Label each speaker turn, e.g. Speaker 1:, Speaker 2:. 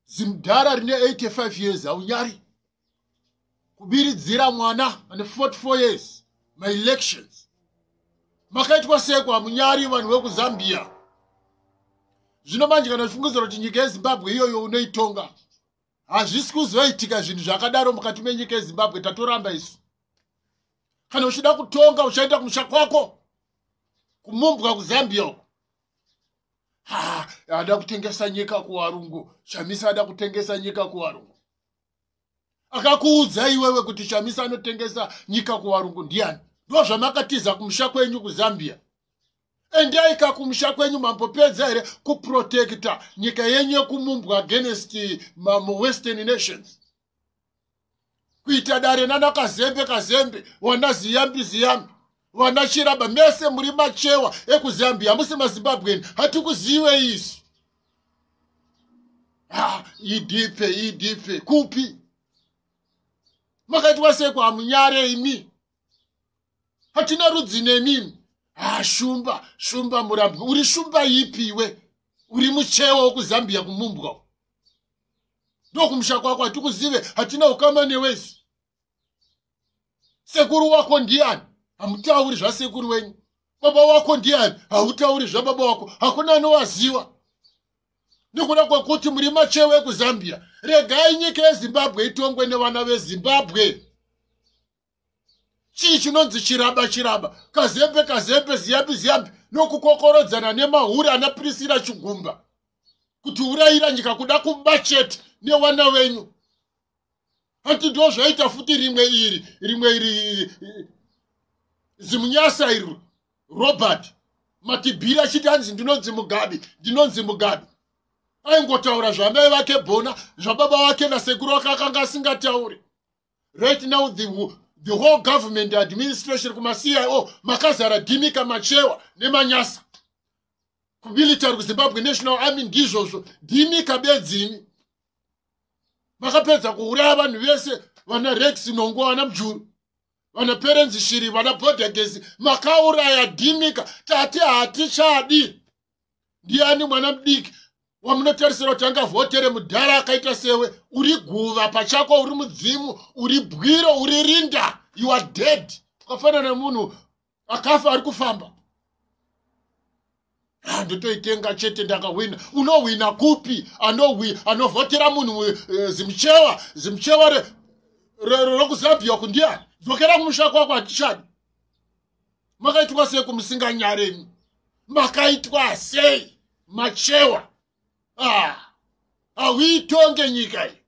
Speaker 1: zimudhara rine 85 years haunyari kubiridzira mwana ane 44 years maelections. Makaitwa sekwa hamunyari vanhu vekuzambia. Zvino manje kana uchifungidzira kuti nyika yeZimbabwe iyoyo unoitonga, hazvisi kuzoitika zvinhu zvakadaro mukati menyika yeZimbabwe. Tatoramba isu. Kana uchida kutonga uchaenda kumusha kwako kumumbwa kuZambia uko. Ada kutengesa nyika kuvarungu. Shamisa ada kutengesa nyika kuvarungu. Akakuudza iwewe kuti Shamisa anotengesa nyika kuvarungu ndiani? Ndo zvamakatiza kumusha kwenyu kuZambia. Endaika kumusha kwenyu mambopedza here kuprotecta nyika yenyu yekumumbwa against western nations. Kuita dare nana kazembe wana ziyambi wana chiraba mese muri machewa ekuzambia hamusi maZimbabweni hatikuziwe isu. Idipe kupi makaitwa sekwa hamunyare imi hatina rudzi nemimi. Shumba murambi. Uri shumba ipi iwe? Uri muchewa wekuzambia kumumbwa. Ndo kumusha kwako hatikuzive, hatina ukama newezi. Sekuru wako ndiani? Hamutauri zvasekuru wenyu. Baba wako ndiani? Hautauri zvababa wako. Hakuna anowaziwa. Nekuda kwekuti muri machewa ekuzambia. Regai nyika yeZimbabwe itongwe nevana veZimbabwe. Chii chinonzi chiraba kazembe ziyambi nokukokorodzana nemahuri anapirisira chigumba kuti urayira nyika kuda kubacheti newana wenyu. Hati ndo zvaita futi rimwe iri zimunyasa iri Robert Matibira chiti hanzi ndinonzi Mugabe. Aingotaura zvamai vake Bona, zvababa vake nasekuru wake akanga asingatauri. Right now the whole government administration kuma CIO makazara Dimika Machewa nemanyasa. Kumilitary kuZimbabwe National Army ndizvozvo Dimika bedzini. Makapedza kuuraya vanhu vese vana Rex Nongo vana Mjuru vana Parents Shiri vana Bodegezi makauraya Dimika. Tati hatichadi. Ndiani mwana mudiki wamunotarisira kuti angavhotere mudhara akaita sewe? Uri guva pachako, uri mudzimu, uri bwiro, uri rinda. You are dead. Ukafanana nemunhu akafa ari kufamba. Ndotoitenga chete ndakawina. Unowina kupi? Anovhotera munhu zimchewa rokuzambia kundiani? Dzokera kumusha kwako hatichadi. Makaitwa sei kumusinganyaremi? Makaitwa sei machewa? Hauitonge nyika iyi.